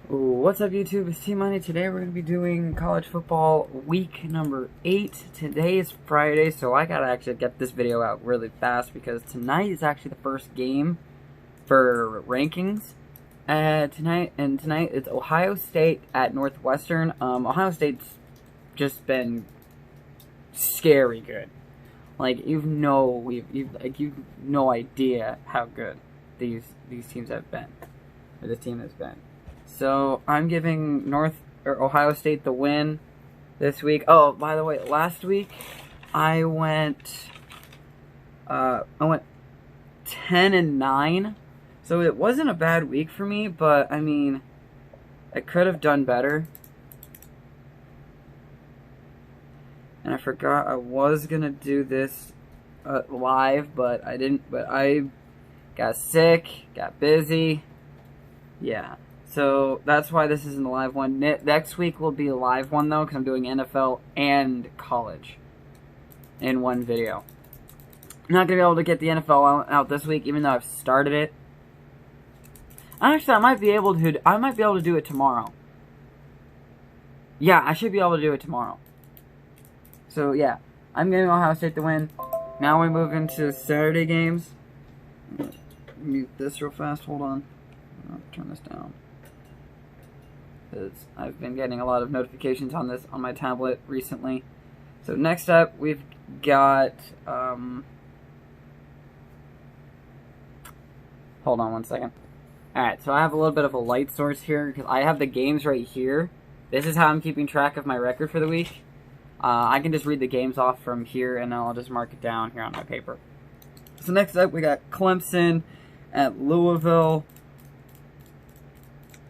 What's up, YouTube? It's T-Money. Today we're going to be doing college football week number 8. Today is Friday, so I gotta actually get this video out really fast because tonight is actually the first game for rankings. Tonight it's Ohio State at Northwestern. Ohio State's just been scary good. Like you've no idea how good these teams have been, or this team has been. So I'm giving Ohio State the win this week. Oh, by the way, last week I went 10-9. So it wasn't a bad week for me, but I mean, I could have done better. And I forgot I was gonna do this live, but I didn't. But I got sick, got busy. Yeah. So that's why this isn't a live one. Next week will be a live one, though, because I'm doing NFL and college in one video. I'm not going to be able to get the NFL out this week, even though I've started it. Actually, I might be able to do it tomorrow. Yeah, I should be able to do it tomorrow. So, yeah. I'm giving Ohio State the win. Now we move into Saturday games. Mute this real fast. Hold on. I'll turn this down. Because I've been getting a lot of notifications on this on my tablet recently. So next up, we've got, hold on one second. Alright, so I have a little bit of a light source here, because I have the games right here. This is how I'm keeping track of my record for the week. I can just read the games off from here, and I'll just mark it down here on my paper. So next up, we got Clemson at Louisville.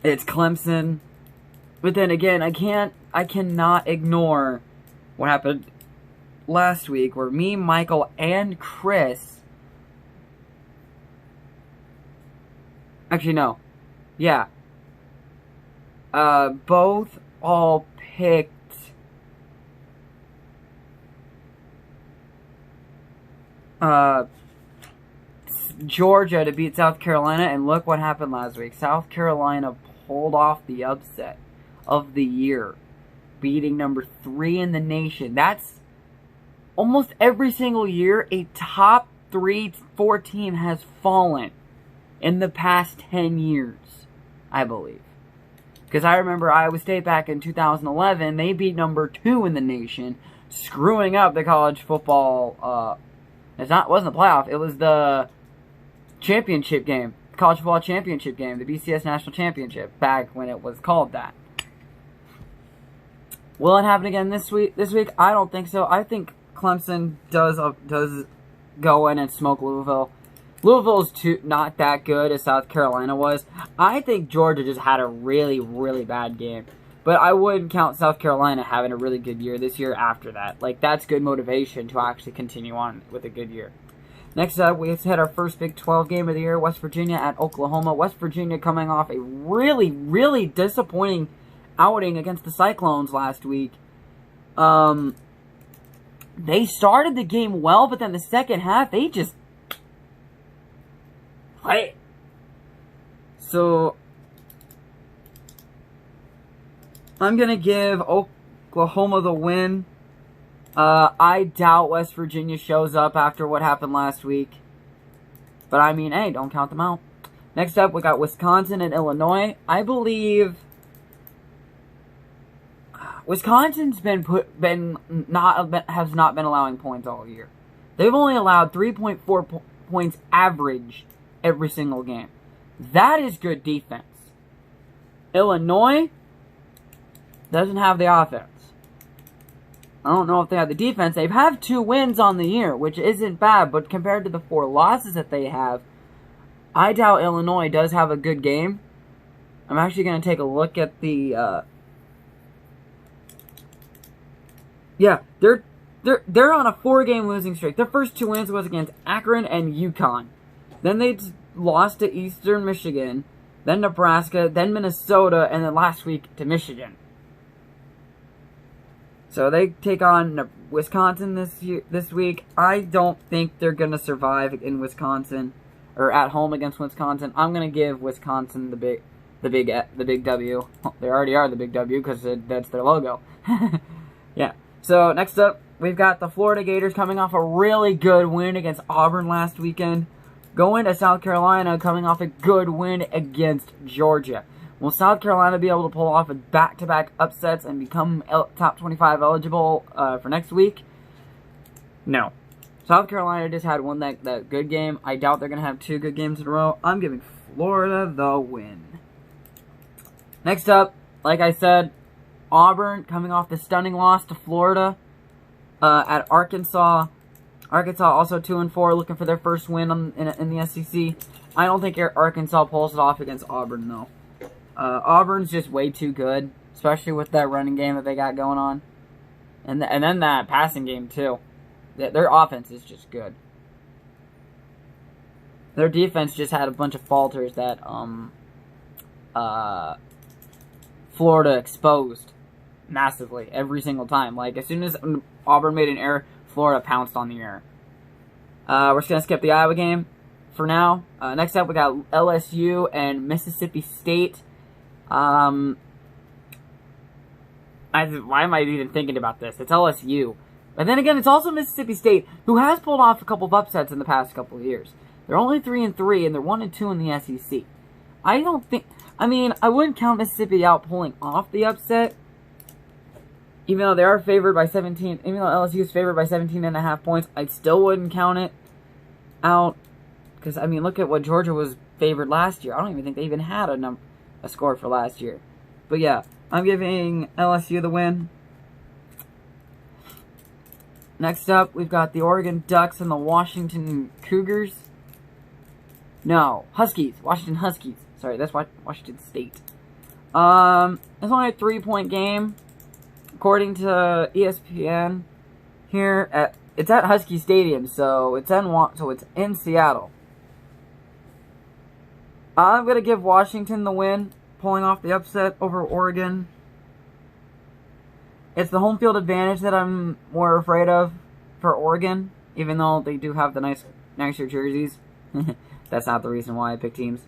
It's Clemson. But then again, I cannot ignore what happened last week where me, Michael, and Chris... Actually, no. Yeah. Both all picked... Georgia to beat South Carolina, and look what happened last week. South Carolina pulled off the upset of the year, beating number 3 in the nation. That's almost every single year a top 3-4 team has fallen in the past 10 years, I believe. Because I remember Iowa State back in 2011, they beat number 2 in the nation, screwing up the college football, wasn't the playoff, it was the championship game, college football championship game, the BCS National Championship, back when it was called that. Will it happen again this week? I don't think so. I think Clemson does go in and smoke Louisville. Louisville's not that good as South Carolina was. I think Georgia just had a really, really bad game. But I wouldn't count South Carolina having a really good year this year after that. Like, that's good motivation to actually continue on with a good year. Next up, we had our first Big 12 game of the year, West Virginia at Oklahoma. West Virginia coming off a really, really disappointing outing against the Cyclones last week. They started the game well, but then the second half, they just... Right. So, I'm going to give Oklahoma the win. I doubt West Virginia shows up after what happened last week. But I mean, hey, don't count them out. Next up, we got Wisconsin and Illinois. I believe Wisconsin's has not been allowing points all year. They've only allowed 3.4 points average every single game. That is good defense. Illinois doesn't have the offense. I don't know if they have the defense. They have 2 wins on the year, which isn't bad, but compared to the 4 losses that they have, I doubt Illinois does have a good game. I'm actually going to take a look at the... Yeah, they're on a 4-game losing streak. Their first 2 wins was against Akron and UConn. Then they lost to Eastern Michigan, then Nebraska, then Minnesota, and then last week to Michigan. So they take on Wisconsin this week. I don't think they're going to survive in Wisconsin, or at home against Wisconsin. I'm going to give Wisconsin the big W. Well, they already are the big W because that's their logo. Yeah. So next up, we've got the Florida Gators coming off a really good win against Auburn last weekend, going to South Carolina coming off a good win against Georgia. Will South Carolina be able to pull off a back-to-back upsets and become top 25 eligible for next week? No. South Carolina just had one that good game. I doubt they're going to have 2 good games in a row. I'm giving Florida the win. Next up, like I said, Auburn coming off the stunning loss to Florida at Arkansas. Arkansas also 2-4, looking for their first win in the SEC. I don't think Arkansas pulls it off against Auburn, though. Auburn's just way too good, especially with that running game that they got going on. And then that passing game, too. Their offense is just good. Their defense just had a bunch of falters that Florida exposed massively every single time. Like, as soon as Auburn made an error, Florida pounced on the error. We're just going to skip the Iowa game for now. Next up, we got LSU and Mississippi State. Why am I even thinking about this? It's LSU. But then again, it's also Mississippi State, who has pulled off a couple of upsets in the past couple of years. They're only 3-3, and they're 1-2 in the SEC. I don't think... I mean, I wouldn't count Mississippi out pulling off the upset, even though they are favored by 17... Even though LSU is favored by 17.5 points, I still wouldn't count it out. Because, I mean, look at what Georgia was favored last year. I don't even think they even had a score for last year. But yeah, I'm giving LSU the win. Next up, we've got the Oregon Ducks and the Washington Cougars. No, Huskies. Washington Huskies. Sorry, that's Washington State. It's only a 3-point game, according to ESPN. Here it's at Husky Stadium, so it's in Seattle. I'm gonna give Washington the win, pulling off the upset over Oregon. It's the home field advantage that I'm more afraid of for Oregon, even though they do have the nicer jerseys. That's not the reason why I pick teams.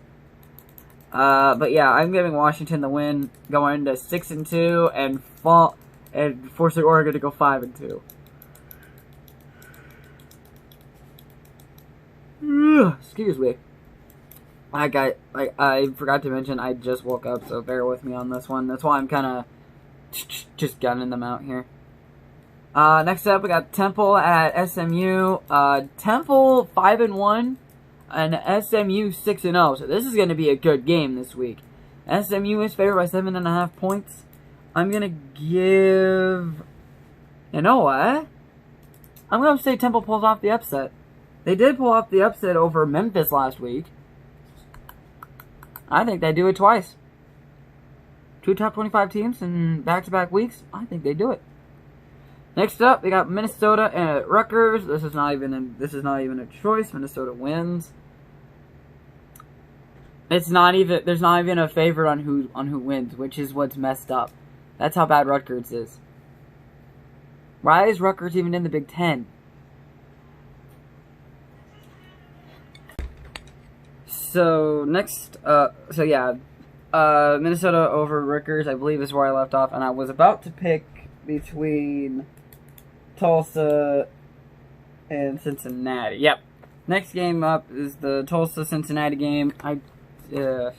But yeah, I'm giving Washington the win, going to 6-2 and forcing Oregon to go 5-2. Excuse me. I forgot to mention I just woke up, so bear with me on this one. That's why I'm kind of just gunning them out here. Next up, we got Temple at SMU. Temple 5-1 and SMU 6-0. So this is going to be a good game this week. SMU is favored by 7.5 points. I'm going to give... You know what? I'm going to say Temple pulls off the upset. They did pull off the upset over Memphis last week. I think they do it twice. 2 top 25 teams in back-to-back weeks. I think they do it. Next up, we got Minnesota and Rutgers. This is not even a choice. Minnesota wins. There's not even a favorite on who wins, which is what's messed up. That's how bad Rutgers is. Why is Rutgers even in the Big Ten? So next, Minnesota over Rutgers, I believe, is where I left off, and I was about to pick between Tulsa and Cincinnati. Yep. Next game up is the Tulsa-Cincinnati game. Hang on,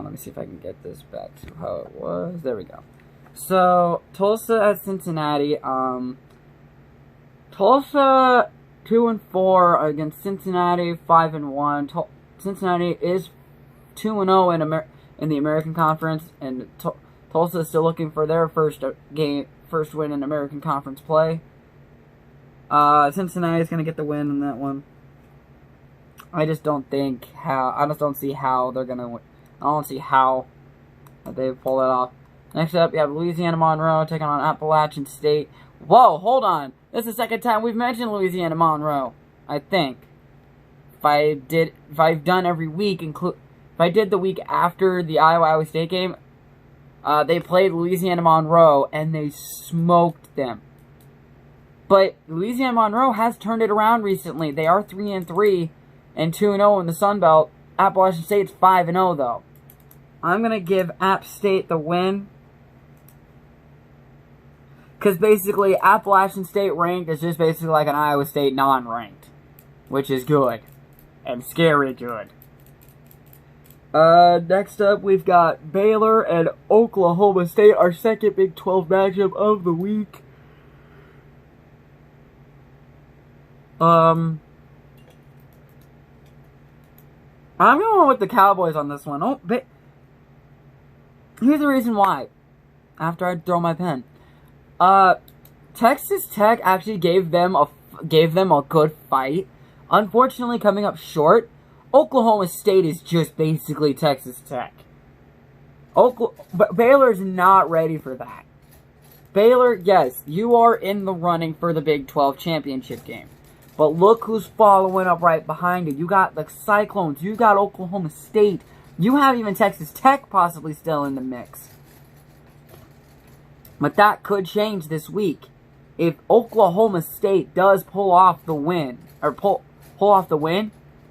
let me see if I can get this back to how it was. There we go. So, Tulsa at Cincinnati. Tulsa 2-4 against Cincinnati 5-1. Cincinnati is 2-0 in the American Conference, and Tulsa is still looking for their first win in American Conference play. Cincinnati is going to get the win in that one. I just don't see how they're going to win. I don't see how they pull that off. Next up, you have Louisiana Monroe taking on Appalachian State. Whoa, hold on. This is the second time we've mentioned Louisiana Monroe, I think. If I've done every week, if I did the week after the Iowa State game, they played Louisiana Monroe and they smoked them. But Louisiana Monroe has turned it around recently. They are 3-3 and 2-0 in the Sun Belt. Appalachian State's 5-0 though. I'm going to give App State the win. Because basically, Appalachian State ranked is just basically like an Iowa State non-ranked. Which is good. And scary good. Next up, we've got Baylor and Oklahoma State, our second Big 12 matchup of the week. I'm going with the Cowboys on this one. Here's the reason why. After I throw my pen. Texas Tech actually gave them a good fight. Unfortunately, coming up short. Oklahoma State is just basically Texas Tech. Baylor's not ready for that. Baylor, yes, you are in the running for the Big 12 championship game. But look who's following up right behind it. You got the Cyclones. You got Oklahoma State. You have even Texas Tech possibly still in the mix. But that could change this week. If Oklahoma State does pull off the win, the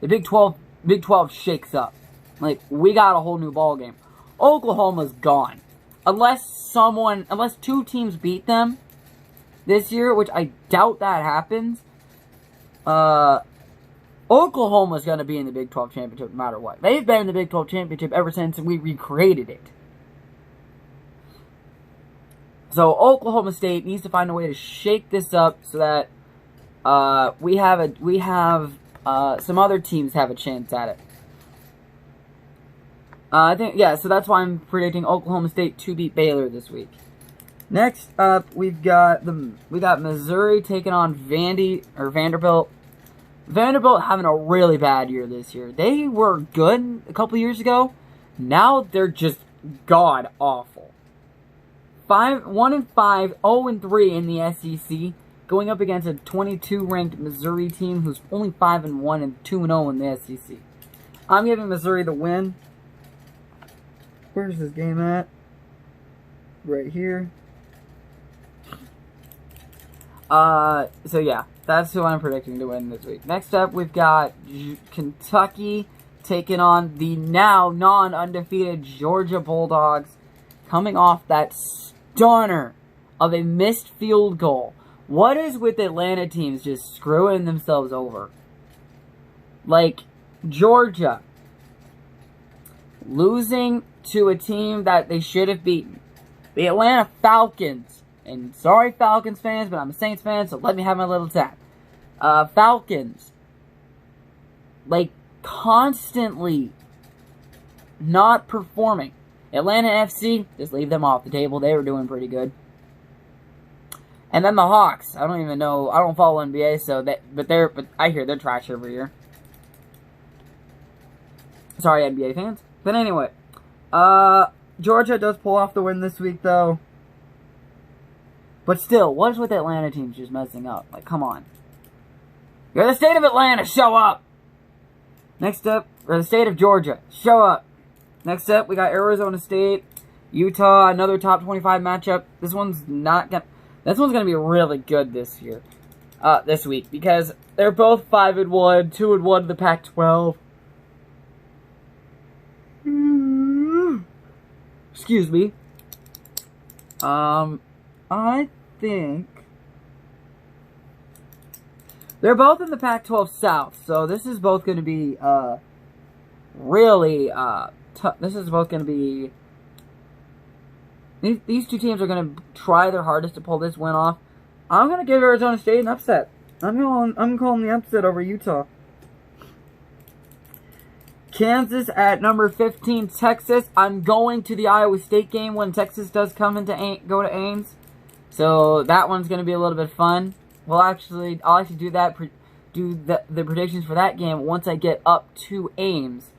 Big 12 shakes up. Like, we got a whole new ball game. Oklahoma's gone. Unless two teams beat them this year, which I doubt that happens, Oklahoma's going to be in the Big 12 championship no matter what. They've been in the Big 12 championship ever since we recreated it. So Oklahoma State needs to find a way to shake this up so that some other teams have a chance at it. I think, yeah, so that's why I'm predicting Oklahoma State to beat Baylor this week. Next up, we got Missouri taking on Vanderbilt. Vanderbilt having a really bad year this year. They were good a couple years ago. Now they're just god awful. 1-5, 0-3 in the SEC, going up against a 22-ranked Missouri team who's only 5-1 and 2-0 in the SEC. I'm giving Missouri the win. Where's this game at? Right here. So yeah, that's who I'm predicting to win this week. Next up, we've got Kentucky taking on the now non-undefeated Georgia Bulldogs, coming off that stunner of a missed field goal. What is with Atlanta teams just screwing themselves over? Like, Georgia losing to a team that they should have beaten. The Atlanta Falcons. And sorry, Falcons fans, but I'm a Saints fan, so let me have my little tap. Falcons. Like, constantly not performing. Atlanta FC, just leave them off the table. They were doing pretty good. And then the Hawks. I don't even know. I don't follow NBA, so but I hear they're trash every year. Sorry, NBA fans. But anyway, Georgia does pull off the win this week, though. But still, what's with Atlanta teams just messing up? Like, come on. You're the state of Atlanta. Show up. Next up, or the state of Georgia. Show up. Next up, we got Arizona State, Utah, another top 25 matchup. This one's gonna be really good this week, because they're both 5-1, 2-1 in the Pac-12. Excuse me. I think they're both in the Pac-12 South, so this is both going to be really tough. This is both going to be. These two teams are going to try their hardest to pull this win off. I'm going to give Arizona State an upset. I'm calling the upset over Utah. Kansas at number 15, Texas. I'm going to the Iowa State game when Texas does come go to Ames. So that one's going to be a little bit fun. I'll actually do the predictions for that game once I get up to Ames.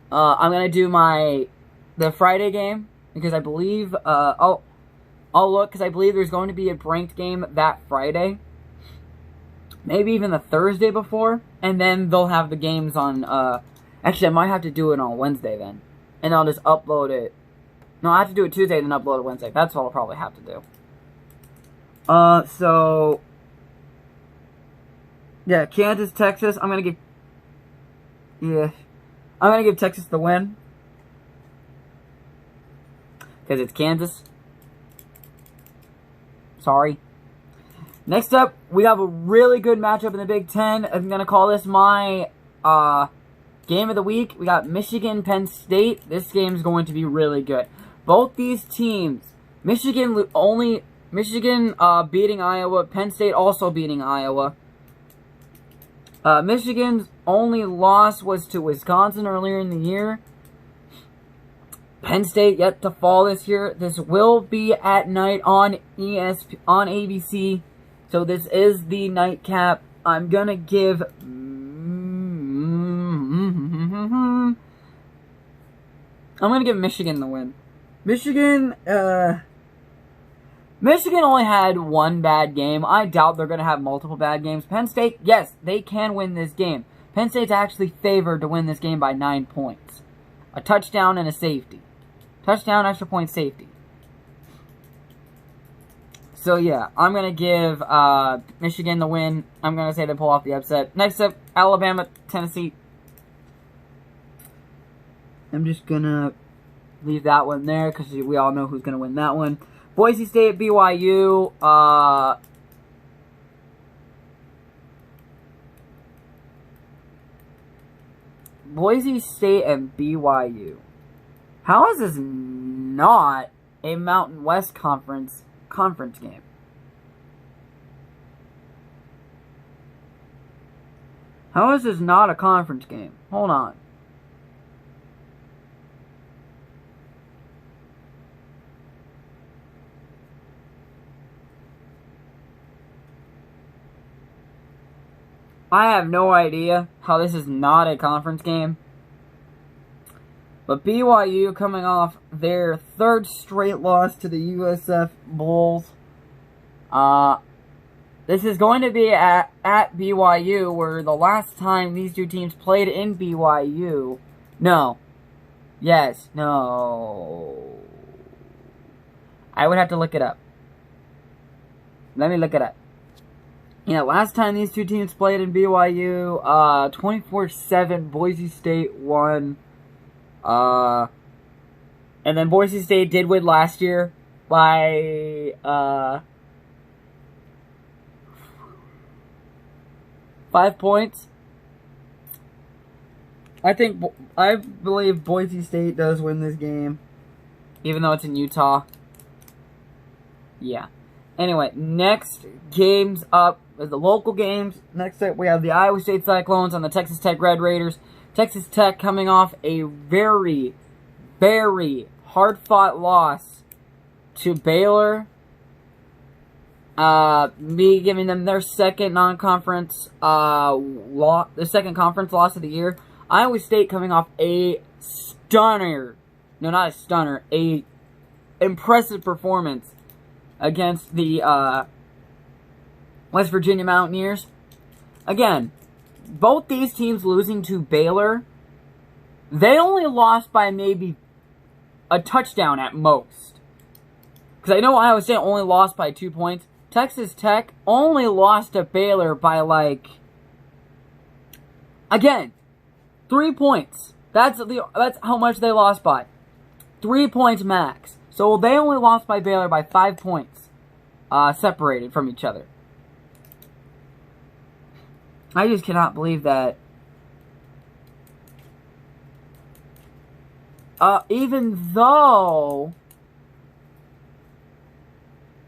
I'm going to do the Friday game because I believe I'll look because I believe there's going to be a ranked game that Friday. Maybe even the Thursday before, and then they'll have the games on actually I might have to do it on Wednesday then. And I'll just upload it. No, I have to do it Tuesday and then upload it Wednesday. That's what I'll probably have to do. So yeah, Kansas, Texas. I'm gonna give Texas the win. because it's Kansas. Sorry. Next up, we have a really good matchup in the Big Ten. I'm going to call this my game of the week. We got Michigan, Penn State. This game is going to be really good. Both these teams, Michigan beating Iowa, Penn State also beating Iowa. Michigan's only loss was to Wisconsin earlier in the year. Penn State yet to fall this year. This will be at night on on ABC. So this is the nightcap. I'm gonna give Michigan the win. Michigan only had one bad game. I doubt they're going to have multiple bad games. Penn State, yes, they can win this game. Penn State's actually favored to win this game by 9 points. A touchdown and a safety. Touchdown, extra point, safety. So, yeah, I'm going to give Michigan the win. I'm going to say they pull off the upset. Next up, Alabama, Tennessee. I'm just going to leave that one there because we all know who's going to win that one. Boise State, BYU. Boise State and BYU. How is this not a Mountain West conference game? How is this not a conference game? Hold on. I have no idea how this is not a conference game. But BYU coming off their third straight loss to the USF Bulls. This is going to be at BYU, where the last time these two teams played in BYU... No. Yes. No. I would have to look it up. Let me look it up. Yeah, last time these two teams played in BYU, 24-7, Boise State won. And then Boise State did win last year by, 5 points. I believe Boise State does win this game, even though it's in Utah. Yeah. Anyway, next games up is the local games. Next up, we have the Iowa State Cyclones and the Texas Tech Red Raiders. Texas Tech coming off a very, very hard-fought loss to Baylor. Me giving them their second non-conference the second conference loss of the year. Iowa State coming off a stunner. No, not a stunner. A impressive performance against the West Virginia Mountaineers. Again, both these teams losing to Baylor, they only lost by maybe a touchdown at most. Because I know Iowa State only lost by 2 points. Texas Tech only lost to Baylor by, like, again, 3 points. That's how much they lost by. 3 points max. So they only lost by Baylor by 5 points, separated from each other. I just cannot believe that. Even though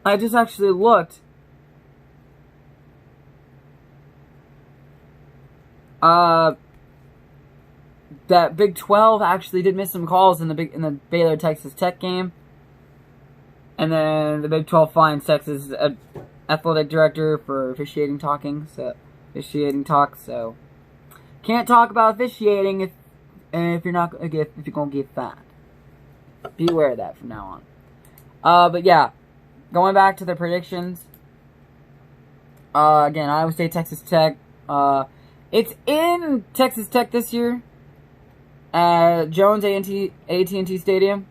I just actually looked, that Big 12 actually did miss some calls in the Baylor Texas Tech game. And then the Big 12 finds Texas athletic director for officiating talk. So can't talk about officiating if you're gonna get fined. Be aware of that from now on. But yeah, going back to the predictions. Again, Iowa State, Texas Tech. It's in Texas Tech this year at Jones AT&T Stadium.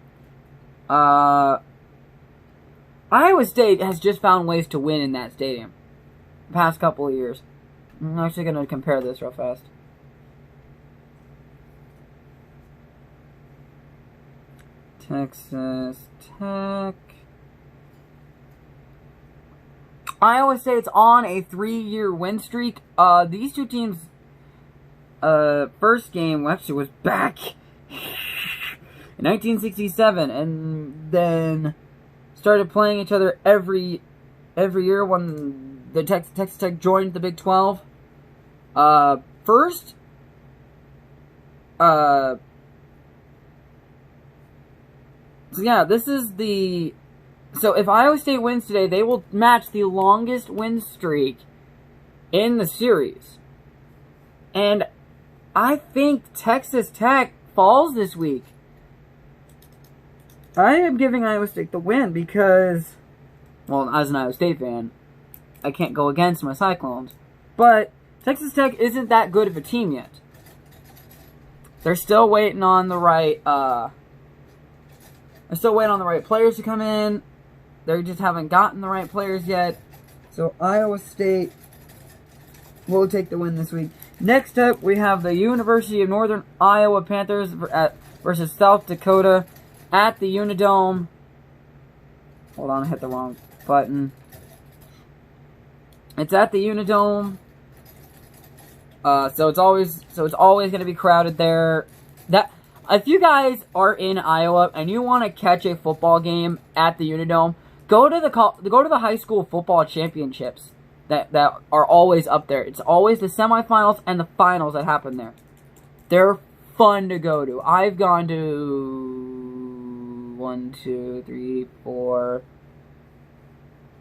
Iowa State has just found ways to win in that stadium the past couple of years. I'm actually going to compare this real fast. Texas Tech. Iowa State's on a 3-year win streak. These two teams, first game actually was back in 1967, and then started playing each other every year when the Texas Tech joined the Big 12. First, so yeah, this is the... So if Iowa State wins today, they will match the longest win streak in the series. And I think Texas Tech falls this week. I am giving Iowa State the win because, well, as an Iowa State fan, I can't go against my Cyclones. But Texas Tech isn't that good of a team yet. They're still waiting on the right, players to come in. They just haven't gotten the right players yet. So Iowa State will take the win this week. Next up, we have the University of Northern Iowa Panthers versus South Dakota at the Unidome. Hold on, I hit the wrong button. It's at the Unidome. So it's always going to be crowded there. If you guys are in Iowa and you want to catch a football game at the Unidome, go to the high school football championships that are always up there. It's always the semifinals and the finals that happen there. They're fun to go to. I've gone to 1, 2, 3, 4,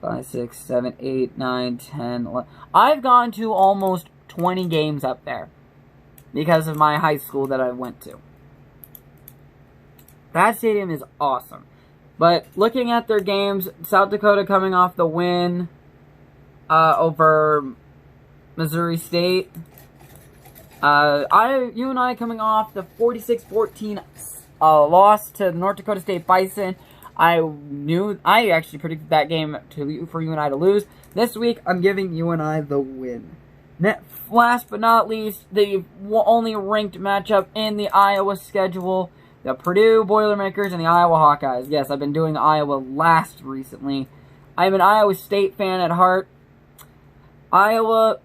5, 6, 7, 8, 9, 10, 11. I've gone to almost 20 games up there because of my high school that I went to. That stadium is awesome. But looking at their games, South Dakota coming off the win over Missouri State. You and I coming off the 46-14 loss to North Dakota State Bison. I actually predicted that game for you and I to lose. This week, I'm giving you and I the win. Last but not least, the only ranked matchup in the Iowa schedule. The Purdue Boilermakers and the Iowa Hawkeyes. Yes, I've been doing Iowa last recently. I'm an Iowa State fan at heart. Iowa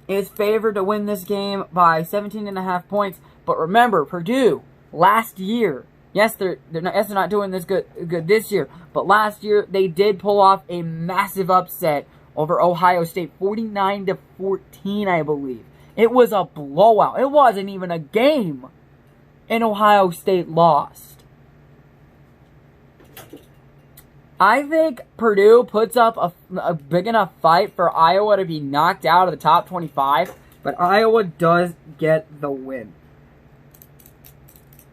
is favored to win this game by 17.5 points. But remember, Purdue, last year, yes, they're not doing this good this year, but last year they did pull off a massive upset over Ohio State, 49-14, I believe. It was a blowout. It wasn't even a game. And Ohio State lost. I think Purdue puts up a big enough fight for Iowa to be knocked out of the top 25, but Iowa does get the win.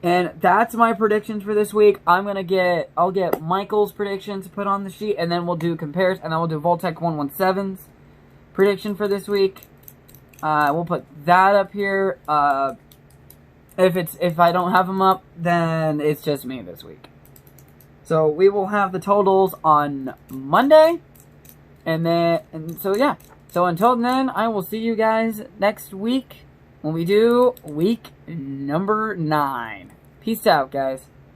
And that's my predictions for this week. I'll get Michael's predictions put on the sheet, and then we'll do comparison, and then we'll do Voltec 117's prediction for this week. We'll put that up here. If I don't have them up, then it's just me this week. So we will have the totals on Monday, so yeah. So until then, I will see you guys next week when we do week number 9. Peace out, guys.